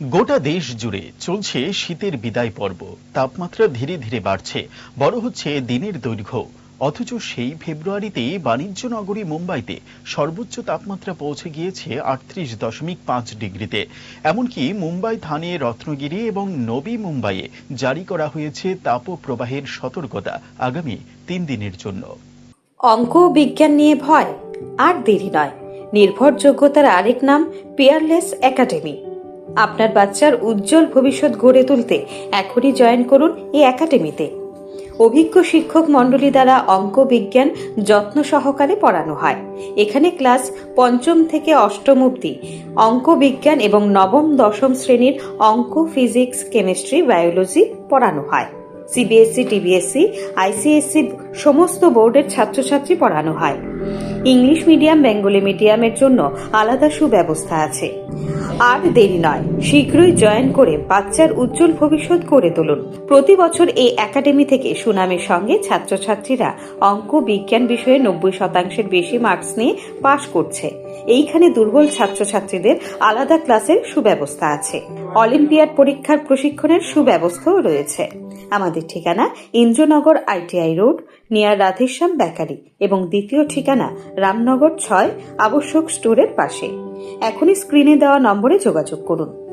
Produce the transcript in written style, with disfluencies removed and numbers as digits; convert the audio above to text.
গোটা দেশ জুড়ে চলছে শীতের বিদায় পর্ব। তাপমাত্রা ধীরে ধীরে বাড়ছে, বড় হচ্ছে দিনের দৈর্ঘ্য। অথচ সেই ফেব্রুয়ারিতেই বাণিজ্য নগরী মুম্বাইতে সর্বোচ্চ তাপমাত্রা পৌঁছে গিয়েছে 38.5 ডিগ্রিতে। এমনকি মুম্বাই থানে, রত্নগিরি এবং নবী মুম্বাইয়ে জারি করা হয়েছে তাপপ্রবাহের সতর্কতা আগামী 3 দিনের জন্য। অঙ্ক ও বিজ্ঞান নিয়ে ভয় আর দেরি নয়। নির্ভরযোগ্যতার আরেক নাম পিয়ারলেস একাডেমি। আপনার বাচ্চার উজ্জ্বল ভবিষ্যৎ গড়ে তুলতে এখনই জয়েন করুন এই একাডেমিতে। অভিজ্ঞ শিক্ষক মণ্ডলী দ্বারা অঙ্ক বিজ্ঞান যত্ন সহকারে পড়ানো হয়। এখানে ক্লাস 5ম থেকে 8ম অবধি অঙ্ক বিজ্ঞান এবং 9ম-10ম শ্রেণীর অঙ্ক, ফিজিক্স, কেমিস্ট্রি, বায়োলজি পড়ানো হয়। সিবিএসসি, টিবিএসসি, আইসিএসসি সমস্ত বোর্ডের ছাত্রছাত্রী পড়ানো হয়। ইংলিশ মিডিয়াম, বেঙ্গলি মিডিয়ামের জন্য আলাদা সুব্যবস্থা আছে। আর দেরি নয়, শীঘ্রই জয়েন করে বাচ্চার উজ্জ্বল ভবিষ্যৎ গড়ে তুলুন। প্রতি বছর এই একাডেমি থেকে সুনামের সঙ্গে ছাত্রছাত্রীরা অঙ্ক বিজ্ঞান বিষয়ে 90% বেশি মার্কস নিয়ে পাশ করছে। এইখানে দুর্বল ছাত্রছাত্রীদের আলাদা ক্লাসের সুব্যবস্থা আছে। অলিম্পিয়াড পরীক্ষার প্রশিক্ষণের সুব্যবস্থাও রয়েছে। আমাদের ঠিকানা Indranagar ITI road, near Radheshyam bakery, এবং দ্বিতীয় ঠিকানা রামনগর 6 আবশ্যক স্টোরের পাশে। এখনই স্ক্রিনে দেওয়া নম্বরে যোগাযোগ করুন।